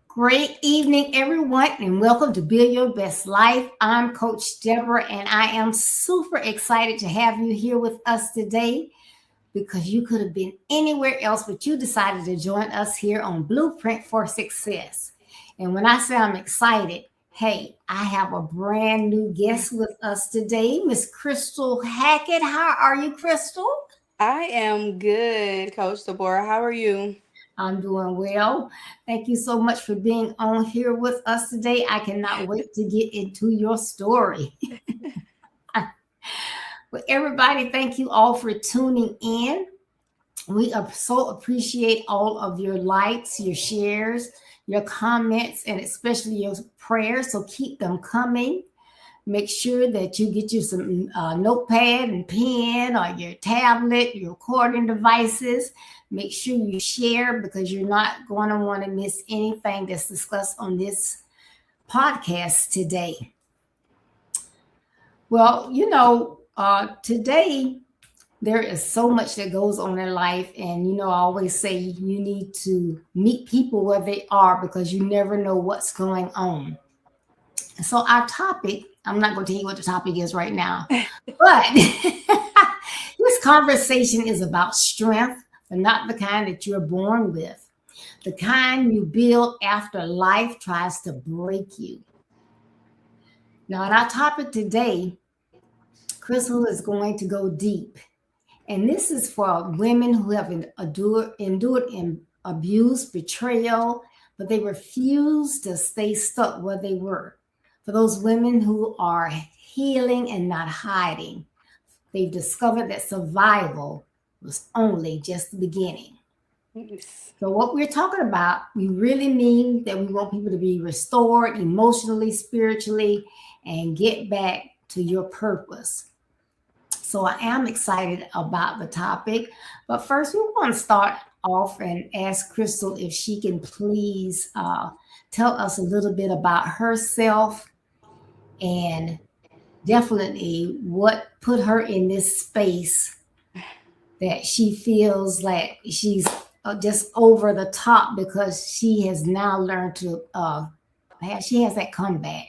Great evening, everyone, and welcome to Build Your Best Life. I'm Coach Deborah, and I am super excited to have you here with us today because you could have been anywhere else, but you decided to join us here on Blueprint for Success. And when I say I'm excited, hey, I have a brand new guest with us today, Miss Crystal Hackett. How are you, Crystal? I am good, Coach Deborah. How are you? I'm doing well. Thank you so much for being on here with us today. I cannot wait to get into your story. Well, everybody, thank you all for tuning in. We so appreciate all of your likes, your shares, your comments, and especially your prayers. So keep them coming. Make sure that you get you some notepad and pen or your tablet, your recording devices. Make sure you share because you're not going to want to miss anything that's discussed on this podcast today. Well, today there is so much that goes on in life. And, I always say you need to meet people where they are because you never know what's going on. So our topic, I'm not going to tell you what the topic is right now, but this conversation is about strength, but not the kind that you're born with, the kind you build after life tries to break you. Now, in our topic today, Crystal is going to go deep. And this is for women who have endured abuse, betrayal, but they refuse to stay stuck where they were. For those women who are healing and not hiding. they've discovered that survival was only just the beginning. Yes. So, what we're talking about, we really mean that we want people to be restored emotionally, spiritually, and get back to your purpose. So, I am excited about the topic. But first, we want to start off and ask Crystal if she can please tell us a little bit about herself and definitely what put her in this space that she feels like she's just over the top because she has now learned to she has that comeback.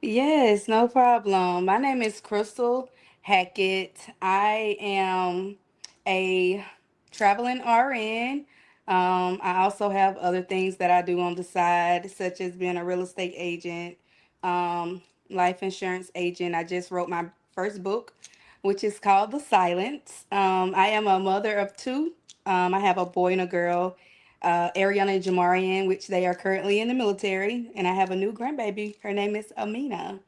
Yes, no problem. My name is Crystal Hackett. I am a traveling RN. I also have other things that I do on the side, such as being a real estate agent, um, life insurance agent. I just wrote my first book, which is called The Silence. I am a mother of two. I have a boy and a girl, Ariana and Jamarian, which they are currently in the military, and I have a new grandbaby. Her name is Amina.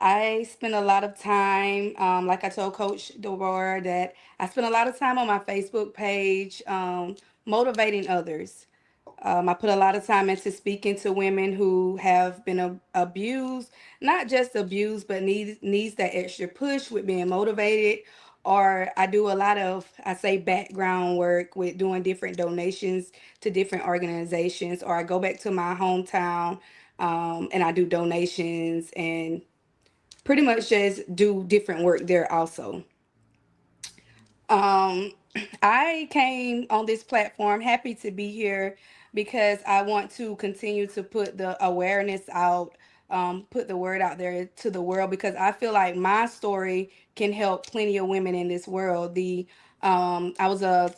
I spend a lot of time, like I told Coach Deborah, that I spend a lot of time on my Facebook page, motivating others. I put a lot of time into speaking to women who have been abused, not just abused, but needs that extra push with being motivated. Or I do a lot of, I say, background work with doing different donations to different organizations. Or I go back to my hometown, and I do donations and pretty much just do different work there also. Um, I came on this platform happy to be here because I want to continue to put the awareness out, put the word out there to the world because I feel like my story can help plenty of women in this world. I was a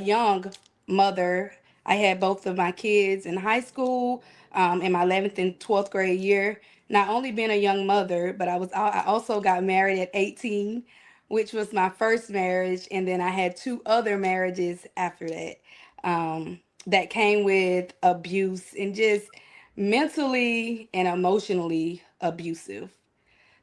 young mother. I had both of my kids in high school, in my 11th and 12th grade year. Not only being a young mother, but I also got married at 18, which was my first marriage, and then I had two other marriages after that. That came with abuse and just mentally and emotionally abusive.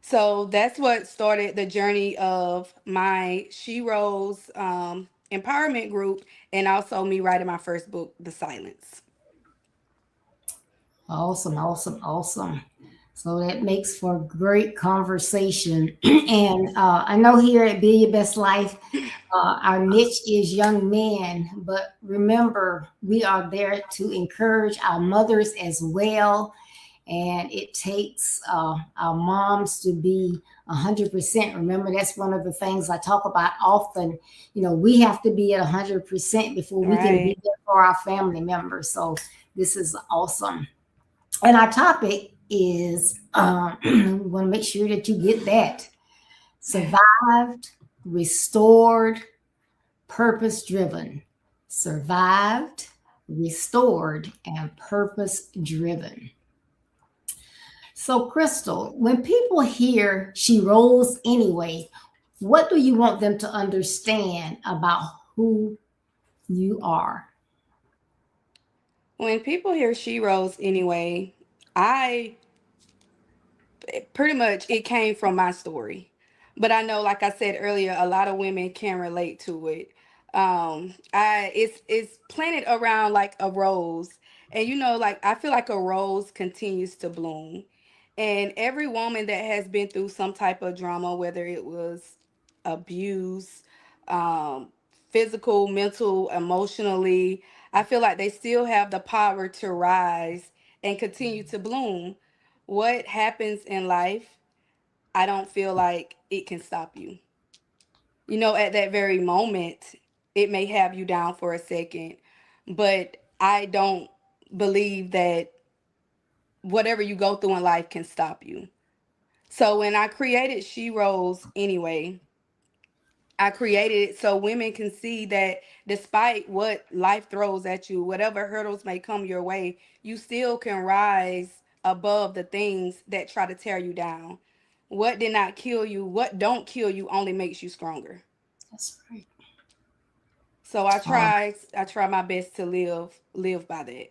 So that's what started the journey of my She Rose empowerment group, and also me writing my first book, The Silence. Awesome, awesome, awesome. So that makes for great conversation. And I know here at Be Your Best Life, our niche is young men, but remember, we are there to encourage our mothers as well. And it takes our moms to be 100%. Remember, that's one of the things I talk about often. You know, we have to be at 100% before we can be Right. there for our family members. So this is awesome. And our topic is we want to make sure that you get that survived, restored, purpose driven. Survived, restored, and purpose driven. So, Crystal, when people hear she rolls anyway, what do you want them to understand about who you are? When people hear She Rose anyway, I pretty much it came from my story. But I know, like I said earlier, a lot of women can relate to it. It's planted around like a rose, and like I feel like a rose continues to bloom, and every woman that has been through some type of drama, whether it was abuse, um, physical, mental, emotionally, I feel like they still have the power to rise and continue to bloom. What happens in life, I don't feel like it can stop you. At that very moment, it may have you down for a second, but I don't believe that whatever you go through in life can stop you. So when I created She Rose anyway, I created it so women can see that despite what life throws at you, whatever hurdles may come your way, you still can rise above the things that try to tear you down. What did not kill you, what don't kill you only makes you stronger. That's right. So I try my best to live by that.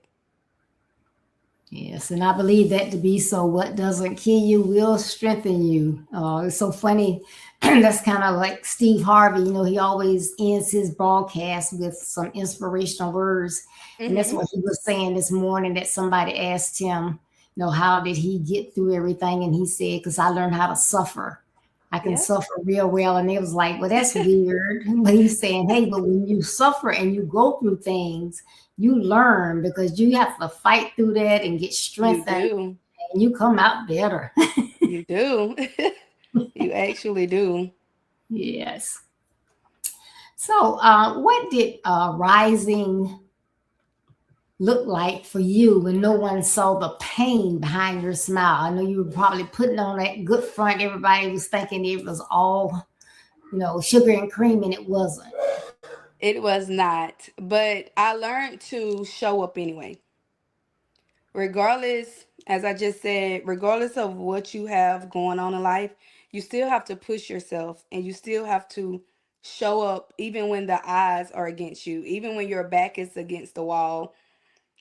Yes, and I believe that to be so. What doesn't kill you will strengthen you. It's so funny. That's kind of like Steve Harvey. You know, he always ends his broadcast with some inspirational words. And that's Hmm. what he was saying this morning that somebody asked him, you know, how did he get through everything? And he said, because I learned how to suffer. I can Yep. suffer real well. And it was like, well, that's weird. But he's saying, hey, but when you suffer and you go through things, you learn because you have to fight through that and get You strengthened do. and you come out better. You do. You actually do. Yes. So, what did rising look like for you when no one saw the pain behind your smile? I know you were probably putting on that good front. Everybody was thinking it was all, you know, sugar and cream, and it wasn't. It was not. But I learned to show up anyway. Regardless, as I just said, regardless of what you have going on in life, you still have to push yourself and you still have to show up even when the odds are against you, even when your back is against the wall.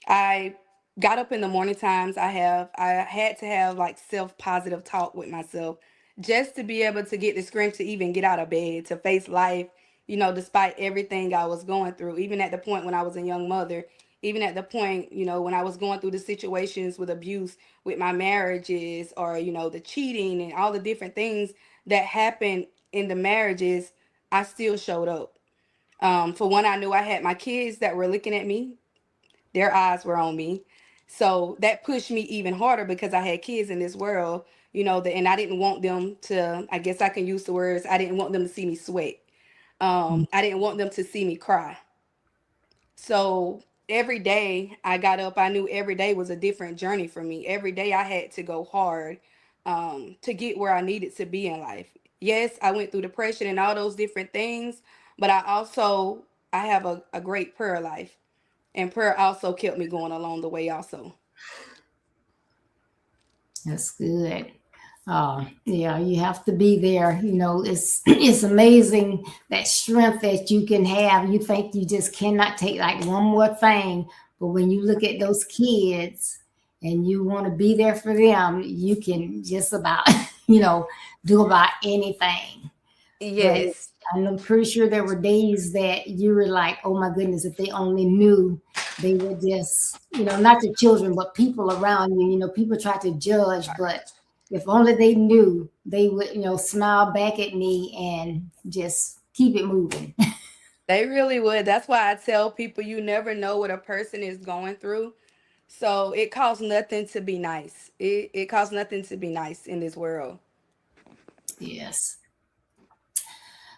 I got up in the morning times. I had to have like self-positive talk with myself just to be able to get the strength to even get out of bed, to face life, despite everything I was going through, even at the point when I was a young mother, even at the point, when I was going through the situations with abuse with my marriages or, the cheating and all the different things that happened in the marriages, I still showed up. For one, I knew I had my kids that were looking at me, their eyes were on me. So that pushed me even harder because I had kids in this world, and I didn't want them to, I guess I can use the words, I didn't want them to see me sweat. I didn't want them to see me cry. So every day I got up, I knew every day was a different journey for me. Every day I had to go hard to get where I needed to be in life. Yes, I went through depression and all those different things, but I have a great prayer life. And prayer also kept me going along the way also. That's good. Yeah, you have to be there. You know, it's it's amazing that strength that you can have. You think you just cannot take like one more thing, but when you look at those kids and you want to be there for them, you can just about you know do about anything. But Yes. I'm pretty sure there were days that you were like, oh my goodness, if they only knew, they would just, not your children, but people around you. You know, people try to judge, but if only they knew, they would, smile back at me and just keep it moving. They really would. That's why I tell people you never know what a person is going through. So it costs nothing to be nice. It costs nothing to be nice in this world. Yes.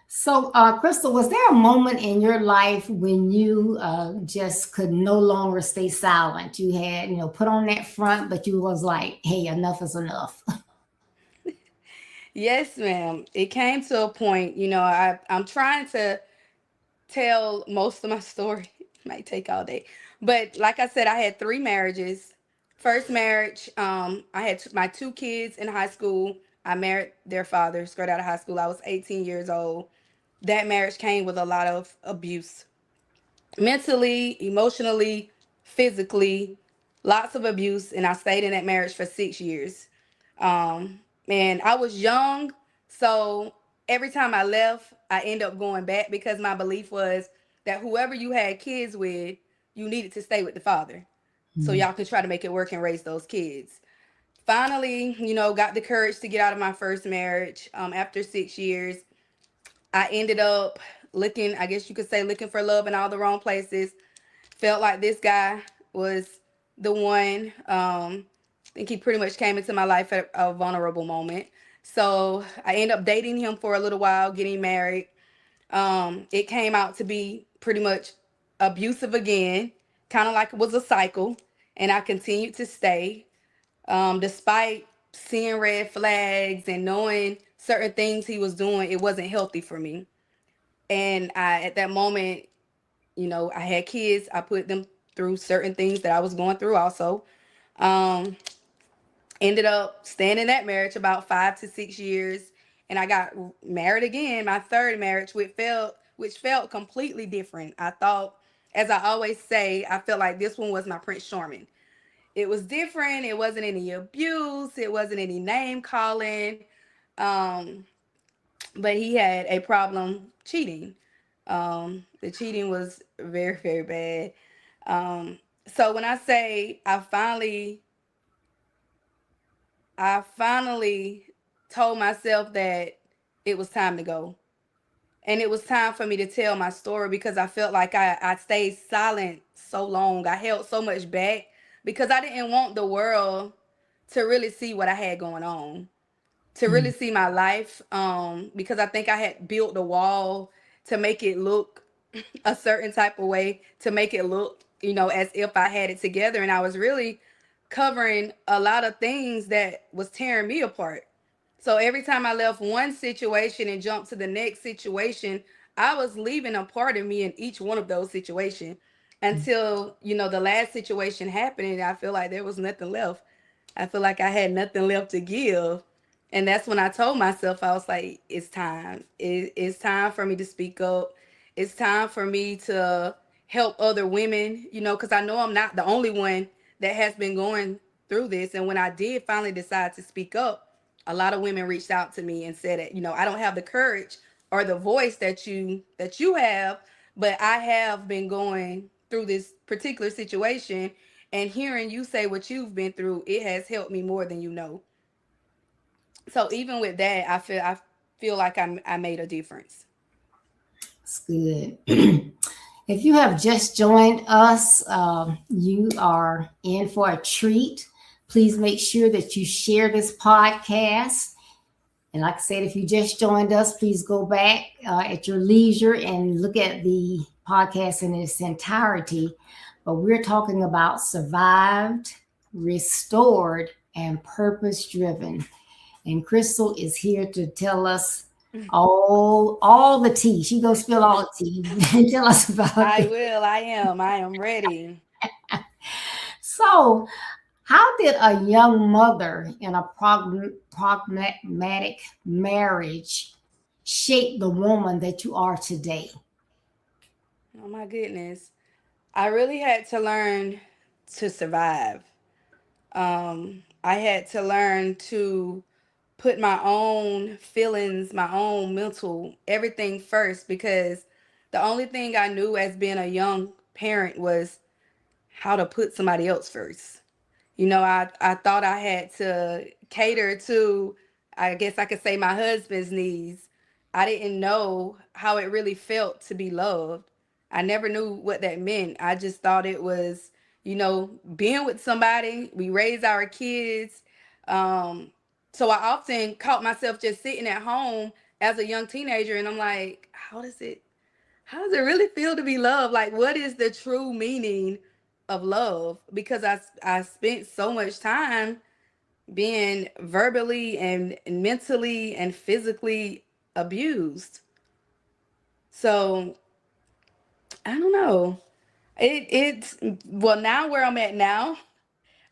So, Crystal, was there a moment in your life when you just could no longer stay silent? You had, put on that front, but you was like, "Hey, enough is enough." Yes, ma'am. It came to a point, I'm trying to tell most of my story. It might take all day. But like I said, I had three marriages. First marriage, I had my two kids in high school. I married their father straight out of high school. I was 18 years old. That marriage came with a lot of abuse, mentally, emotionally, physically, lots of abuse. And I stayed in that marriage for 6 years. And I was young, so every time I left, I end up going back because my belief was that whoever you had kids with, you needed to stay with the father so y'all could try to make it work and raise those kids. Finally, got the courage to get out of my first marriage. After 6 years, I ended up looking, I guess you could say, looking for love in all the wrong places. Felt like this guy was the one. I think he pretty much came into my life at a vulnerable moment. So I ended up dating him for a little while, getting married. It came out to be pretty much abusive again, kind of like it was a cycle. And I continued to stay, despite seeing red flags and knowing certain things he was doing. It wasn't healthy for me. And at that moment, I had kids. I put them through certain things that I was going through also. Um, Ended up staying in that marriage about 5 to 6 years, and I got married again, my third marriage, which felt completely different. I thought, as I always say, I felt like this one was my Prince Charming. It was different. It wasn't any abuse. It wasn't any name calling. Um, but he had a problem cheating. The cheating was very, very bad. So when I say I finally told myself that it was time to go. And it was time for me to tell my story because I felt like I stayed silent so long. I held so much back because I didn't want the world to really see what I had going on, to really Mm. see my life. Because I think I had built a wall to make it look a certain type of way, to make it look, as if I had it together. And I was really covering a lot of things that was tearing me apart. So every time I left one situation and jumped to the next situation, I was leaving a part of me in each one of those situations until, the last situation happened and I feel like there was nothing left. I feel like I had nothing left to give. And that's when I told myself, I was like, it's time. It's time for me to speak up. It's time for me to help other women, because I know I'm not the only one that has been going through this. And when I did finally decide to speak up, a lot of women reached out to me and said that, I don't have the courage or the voice that you have, but I have been going through this particular situation, and hearing you say what you've been through, it has helped me more than you know. So even with that, I feel like I made a difference. That's good. If you have just joined us, you are in for a treat. Please make sure that you share this podcast. And like I said, if you just joined us, please go back at your leisure and look at the podcast in its entirety. But we're talking about survived, restored, and purpose driven. And Crystal is here to tell us all the tea. She gonna spill all the tea and tell us about I it. will. I am ready. So, how did a young mother in a pragmatic marriage shape the woman that you are today? Oh my goodness. I really had to learn to survive. I had to learn to put my own feelings, my own mental, everything first, because the only thing I knew as being a young parent was how to put somebody else first. I thought I had to cater to, I guess I could say, my husband's needs. I didn't know how it really felt to be loved. I never knew what that meant. I just thought it was, being with somebody. We raise our kids. Um, so I often caught myself just sitting at home as a young teenager, and I'm like, how does it really feel to be loved? Like, what is the true meaning of love? Because I spent so much time being verbally and mentally and physically abused. So I don't know. It's well, now where I'm at now,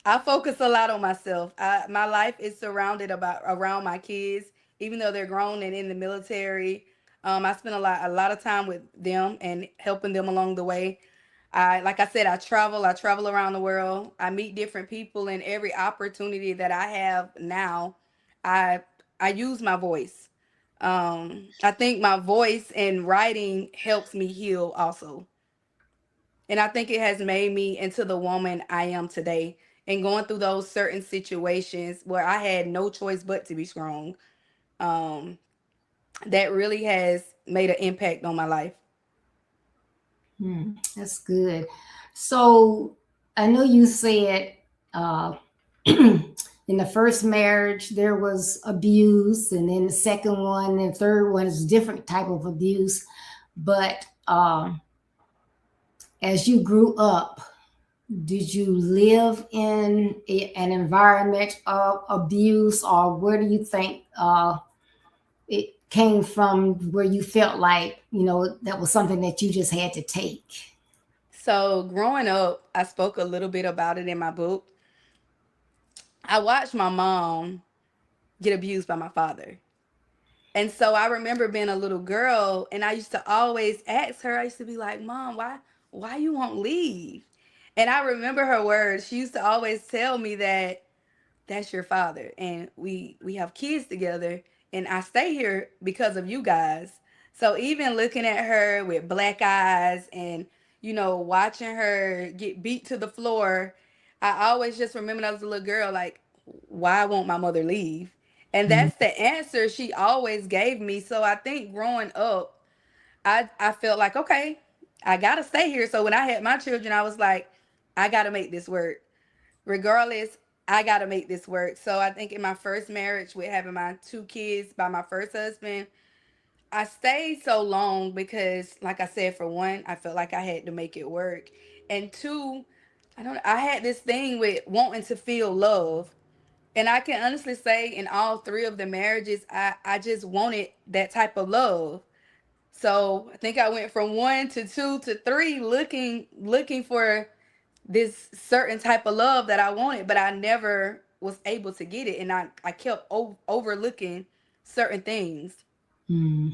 I focus a lot on myself. My life is surrounded about around my kids, even though they're grown and in the military. I spend a lot of time with them and helping them along the way. Like I said, I travel. I travel around the world. I meet different people, and every opportunity that I have now, I I use my voice. I think my voice and writing helps me heal also. And I think it has made me into the woman I am today. And going through those certain situations where I had no choice but to be strong, um, that really has made an impact on my life. That's good. So, I know you said uh, in the first marriage there was abuse, and then the second one and third one is different type of abuse. But as you grew up, did you live in an environment of abuse, or where do you think it came from, where you felt like, that was something that you just had to take? So, growing up, I spoke a little bit about it in my book. I watched my mom get abused by my father. And so I remember being a little girl and I used to always ask her, I used to be like, "Mom, why you won't leave?" And I remember her words. She used to always tell me that that's your father, and we have kids together, and I stay here because of you guys. So even looking at her with black eyes and watching her get beat to the floor, I always just remember as a little girl, like, why won't my mother leave? And Mm, that's the answer she always gave me. So I think growing up, I felt like, okay, I gotta stay here. So when I had my children, I was like, I gotta make this work regardless. I got to make this work. So I think in my first marriage, with having my two kids by my first husband, I stayed so long because, like I said, for one, I felt like I had to make it work, and two, I had this thing with wanting to feel love. And I can honestly say in all three of the marriages, I just wanted that type of love. So I think I went from one to two to three, looking for this certain type of love that I wanted, but I never was able to get it, and I kept overlooking certain things. mm,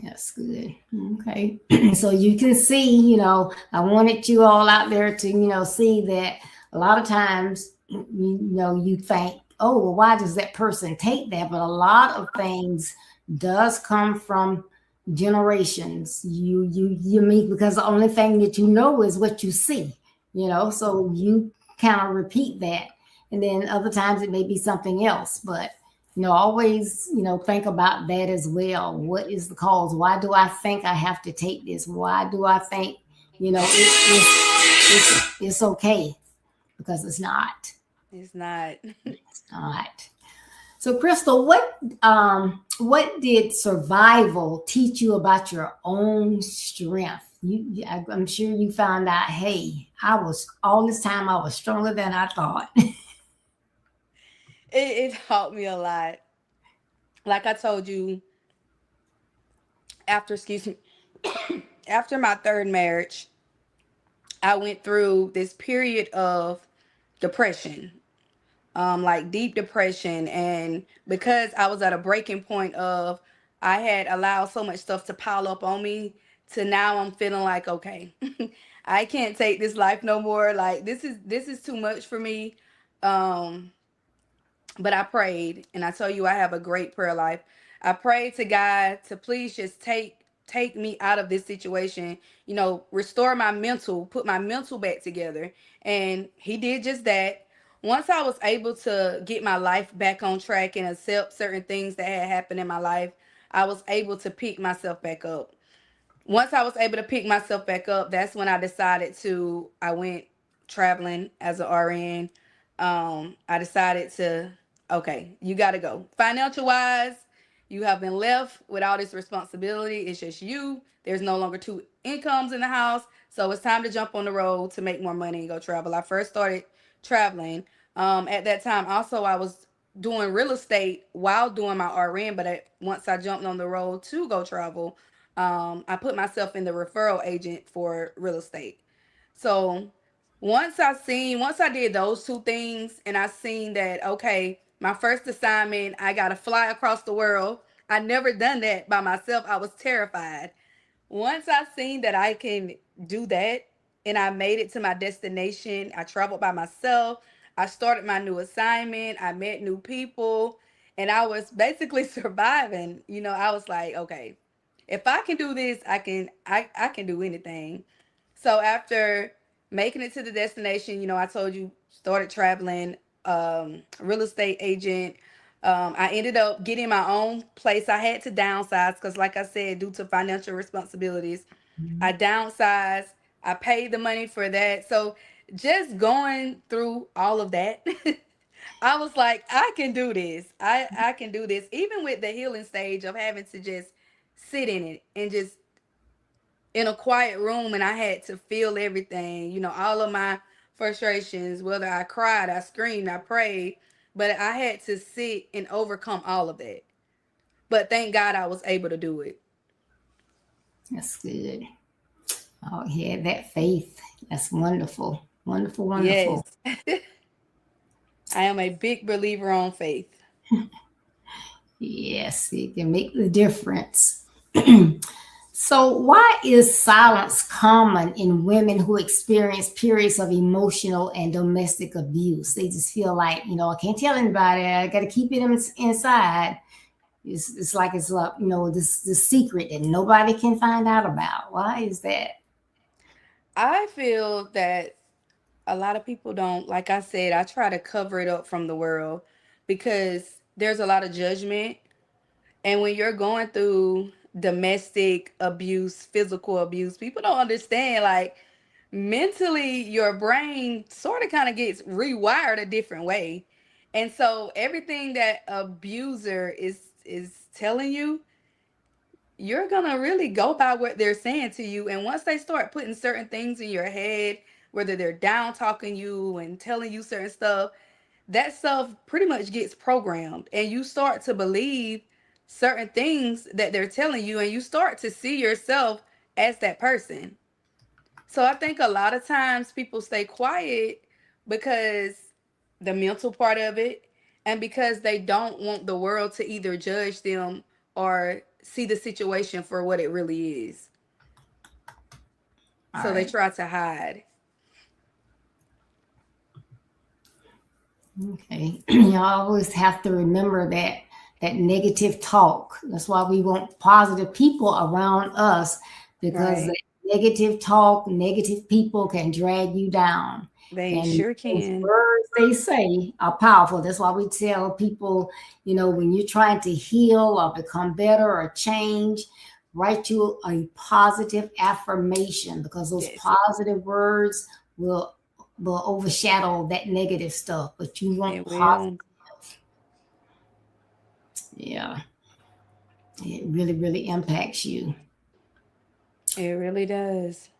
that's good. Okay. So you can see, I wanted you all out there to, see that a lot of times, you think, oh, well, why does that person take that? But a lot of things does come from generations. You mean, because the only thing that you know is what you see, so you kind of repeat that. And then other times it may be something else, but always, think about that as well. What is the cause? Why do I think I have to take this? Why do I think, it's okay? Because it's not. It's not. It's not. So, Crystal, what did survival teach you about your own strength? I'm sure you found out. Hey, I was all this time I was stronger than I thought. It taught me a lot. Like I told you, excuse me, after my third marriage, I went through this period of depression, like deep depression. And because I was at a breaking point of, I had allowed so much stuff to pile up on me, to now I'm feeling like, okay, I can't take this life no more. Like, this is too much for me. Um, but I prayed, and I tell you, I have a great prayer life. I prayed to God to please just take me out of this situation, restore my mental, put my mental back together. And he did just that. Once I was able to get my life back on track and accept certain things that had happened in my life, I was able to pick myself back up. Once I was able to pick myself back up, that's when I went traveling as an RN. I decided to, okay, you got to go. Financial wise, you have been left with all this responsibility. It's just you. There's no longer two incomes in the house. So it's time to jump on the road to make more money and go travel. I first started traveling. At that time, also, I was doing real estate while doing my RN, but once I jumped on the road to go travel, I put myself in the referral agent for real estate. So once I did those two things, and I seen that, okay, my first assignment, I got to fly across the world. I never done that by myself. I was terrified. Once I seen that I can do that, and I made it to my destination, I traveled by myself. I started my new assignment. I met new people, and I was basically surviving. I was like, okay, if I can do this, I can do anything. So after making it to the destination, I told you, started traveling, real estate agent. I ended up getting my own place. I had to downsize because, like I said, due to financial responsibilities, I downsized. I paid the money for that. So just going through all of that, I was like, I can do this. I can do this. Even with the healing stage of having to just sit in it and just in a quiet room, and I had to feel everything, all of my frustrations, whether I cried, I screamed, I prayed, but I had to sit and overcome all of that. But thank God I was able to do it. That's good. Oh, yeah, that faith. That's wonderful. Wonderful, Yes. wonderful. I am a big believer on faith. Yes, it can make the difference. So, why is silence common in women who experience periods of emotional and domestic abuse? They just feel like, I can't tell anybody. I got to keep it inside. It's like it's this secret that nobody can find out about. Why is that? I feel that a lot of people don't, like I said, I try to cover it up from the world because there's a lot of judgment. And when you're going through domestic abuse, physical abuse, people don't understand, like, mentally your brain sort of kind of gets rewired a different way. And so everything that abuser is telling you, you're gonna really go by what they're saying to you. And once they start putting certain things in your head, whether they're down talking you and telling you certain stuff, that stuff pretty much gets programmed. And you start to believe certain things that they're telling you, and you start to see yourself as that person. So I think a lot of times people stay quiet because the mental part of it, and because they don't want the world to either judge them or see the situation for what it really is. All So they right. try to hide. Okay. You always have to remember that negative talk. That's why we want positive people around us, because Right. that negative talk, negative people can drag you down. They And sure those can. words they say are powerful. That's why we tell people, when you're trying to heal or become better or change, write you a positive affirmation, because those Yes, positive words will overshadow that negative stuff. But you want it positive. will. Yeah, it really, really impacts you. It really does.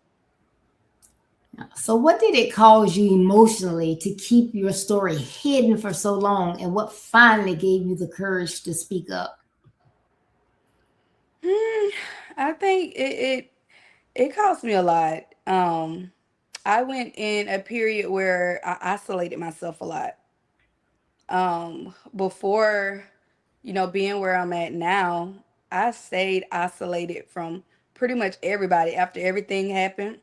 So, what did it cause you emotionally to keep your story hidden for so long, and what finally gave you the courage to speak up? Hmm, I think it cost me a lot. I went in a period where I isolated myself a lot. Before, being where I'm at now, I stayed isolated from pretty much everybody after everything happened.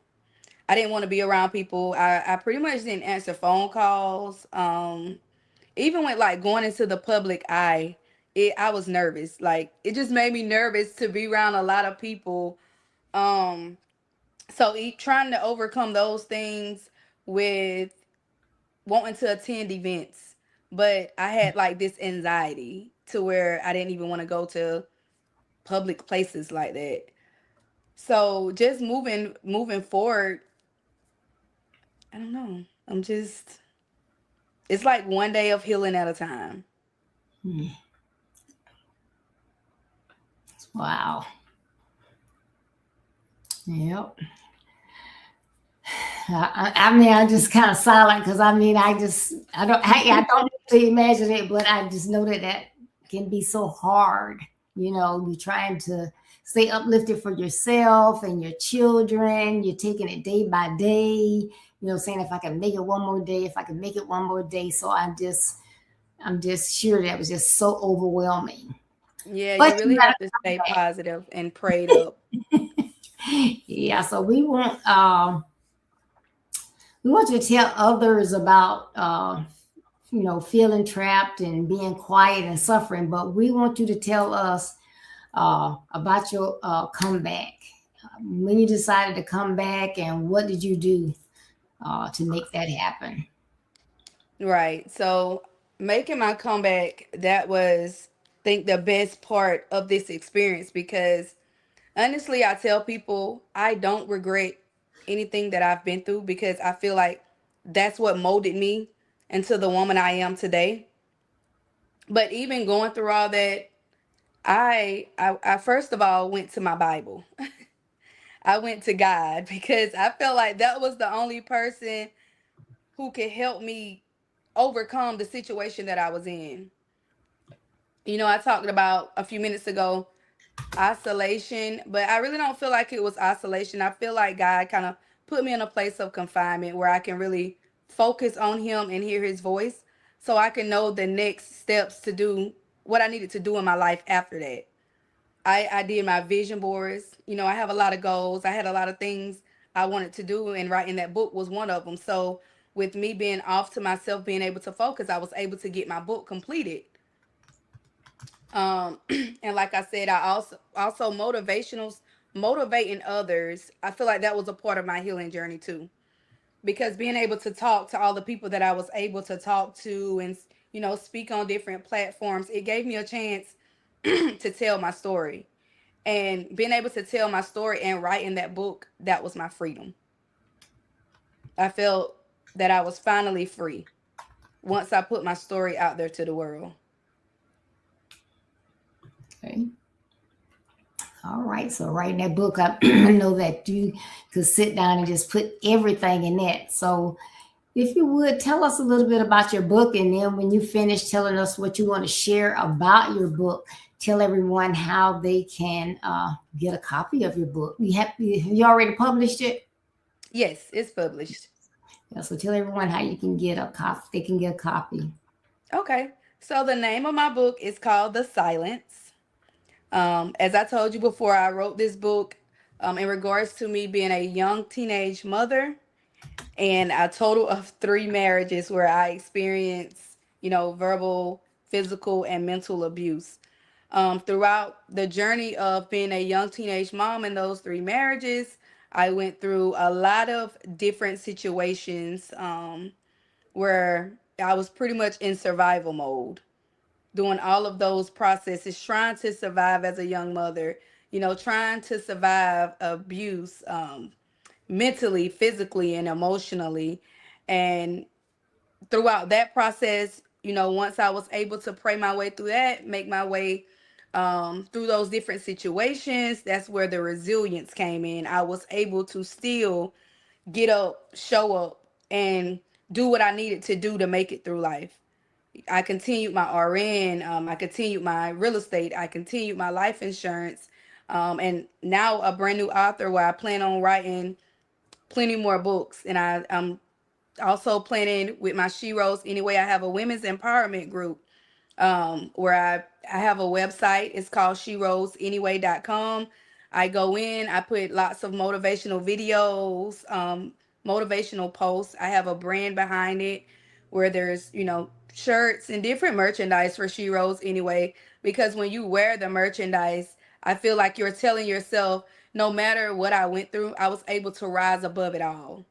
I didn't want to be around people. I pretty much didn't answer phone calls. Even with like going into the public eye, I was nervous. Like it just made me nervous to be around a lot of people. Um, so trying to overcome those things with wanting to attend events, but I had like this anxiety to where I didn't even want to go to public places like that. So just moving forward, I don't know. It's like one day of healing at a time. Hmm. Wow. Yep. I mean, I just kind of silent because I mean, I don't really imagine it, but I just know that can be so hard. You're trying to stay uplifted for yourself and your children. You're taking it day by day. Saying if I can make it one more day, if I can make it one more day. So I'm just sure that was just so overwhelming. Yeah, But you you really have to stay positive and prayed up. yeah. So we want you to tell others about feeling trapped and being quiet and suffering, but we want you to tell us about your comeback. When you decided to come back, and what did you do to make that happen? Right. So making my comeback, that was I think the best part of this experience because honestly, I tell people I don't regret anything that I've been through because I feel like that's what molded me into the woman I am today. But even going through all that, I first of all went to my Bible. I went to God because I felt like that was the only person who could help me overcome the situation that I was in. I talked about a few minutes ago isolation, but I really don't feel like it was isolation. I feel like God kind of put me in a place of confinement where I can really focus on Him and hear His voice so I can know the next steps to do what I needed to do in my life after that. I did my vision boards. I have a lot of goals. I had a lot of things I wanted to do, and writing that book was one of them. So with me being off to myself, being able to focus, I was able to get my book completed. And like I said, I also motivating others. I feel like that was a part of my healing journey too, because being able to talk to all the people that I was able to talk to, and speak on different platforms, it gave me a chance to tell my story. And being able to tell my story and write in that book, that was my freedom. I felt that I was finally free once I put my story out there to the world. Okay. All right. So writing that book, I I know that you could sit down and just put everything in that. So if you would tell us a little bit about your book, and then when you finish telling us what you want to share about your book, tell everyone how they can get a copy of your book. Have you already published it? Yes, it's published. Yeah, so tell everyone how you can get a copy. They can get a copy. Okay. So the name of my book is called The Silence. As I told you before, I wrote this book in regards to me being a young teenage mother and a total of 3 marriages where I experienced, verbal, physical, and mental abuse. Throughout the journey of being a young teenage mom in those 3 marriages, I went through a lot of different situations where I was pretty much in survival mode, doing all of those processes, trying to survive as a young mother, trying to survive abuse, mentally, physically, and emotionally. And throughout that process, once I was able to pray my way through that, make my way through those different situations, that's where the resilience came in. I was able to still get up, show up, and do what I needed to do to make it through life. I continued my RN, I continued my real estate, I continued my life insurance, and now a brand new author where I plan on writing plenty more books. And I'm also planning with my She Rose Anyway. I have a women's empowerment group where I have a website. It's called sheroseanyway.com. I go in, I put lots of motivational videos, motivational posts. I have a brand behind it where there's, shirts and different merchandise for She Rose Anyway. Because when you wear the merchandise, I feel like you're telling yourself, no matter what I went through, I was able to rise above it all.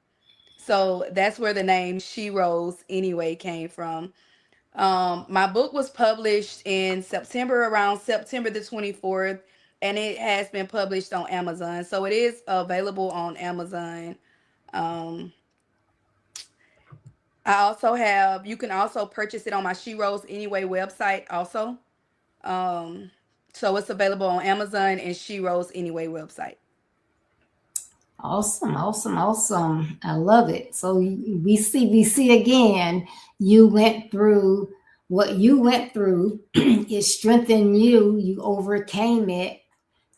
So that's where the name She Rose Anyway came from. My book was published in September, around September the 24th, and it has been published on Amazon. So it is available on Amazon. Um, you can also purchase it on my She Rose Anyway website also. Um, so it's available on Amazon and She Rose Anyway website. Awesome, awesome, awesome. I love it. So we see again, you went through what you went through. It strengthened you. You overcame it.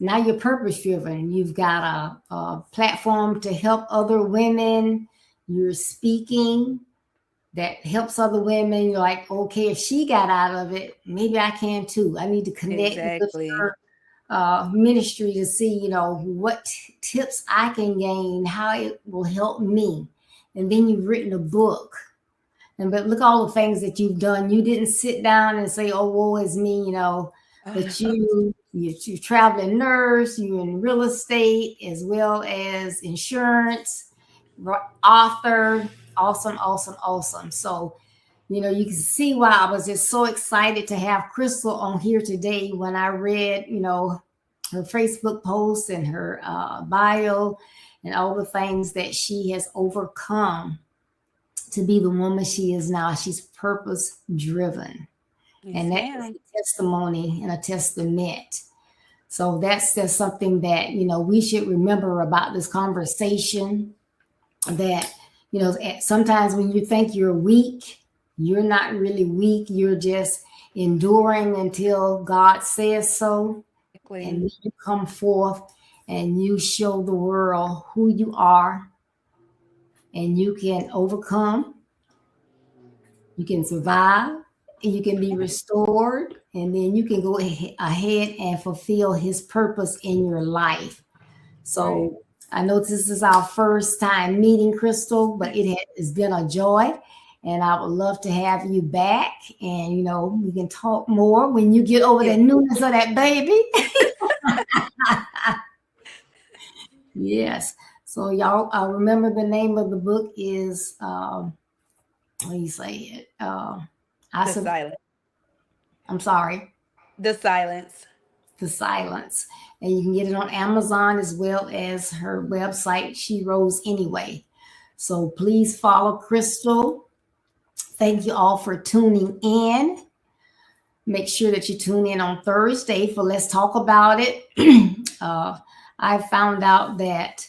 Now you're purpose driven. You've got a platform to help other women. You're speaking that helps other women. You're like, okay, if she got out of it, maybe I can too. I need to connect with Exactly. her ministry to see, what tips I can gain, how it will help me. And then you've written a book. And but look all the things that you've done. You didn't sit down and say, "Oh, woe is me," but Oh, you traveling nurse, you in real estate as well as insurance, author. Awesome, awesome, awesome. So you can see why I was just so excited to have Crystal on here today when I read, her Facebook posts and her bio and all the things that she has overcome to be the woman she is now. She's purpose driven. And yes, that is ma'am. a testimony and a testament. So that's just something that, we should remember about this conversation, that, sometimes when you think you're weak, you're not really weak. You're just enduring until God says so. And Exactly. then you come forth and you show the world who you are, and you can overcome, you can survive, you can be restored, and then you can go ahead and fulfill his purpose in your life. Right. So I know this is our first time meeting, Crystal, but has been a joy. And I would love to have you back. And, we can talk more when you get over the Yeah. newness of that baby. Yes. So, y'all, remember the name of the book is, how do you say it? I The said, silence. I'm sorry. The silence. The Silence. And you can get it on Amazon as well as her website, She Rose Anyway. So please follow Crystal. Thank you all for tuning in. Make sure that you tune in on Thursday for Let's Talk About It. I found out that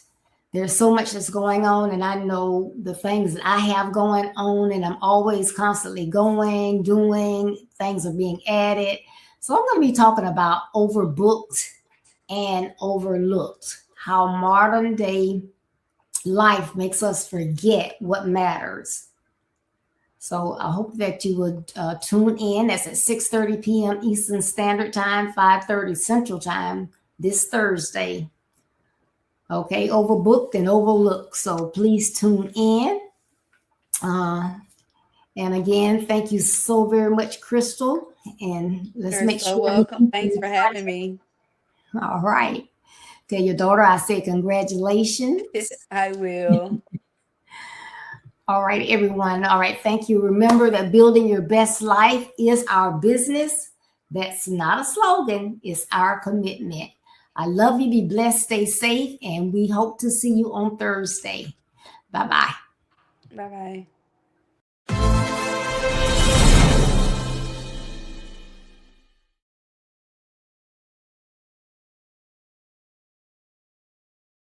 there's so much that's going on, and I know the things that I have going on, and I'm always constantly going, doing, things are being added. So I'm going to be talking about overbooked and overlooked, how modern day life makes us forget what matters. So I hope that you would tune in. That's at 6:30 p.m. Eastern Standard Time, 5:30 Central Time this Thursday. Okay, overbooked and overlooked. So please tune in. Uh, and again, thank you so very much, Crystal. And let's You're make so sure we welcome. keep Thanks in for having me. contact. All right. Tell your daughter I say congratulations. I will. All right, everyone. All right, thank you. Remember that building your best life is our business. That's not a slogan, it's our commitment. I love you. Be blessed, stay safe, and we hope to see you on Thursday. Bye bye. Bye bye.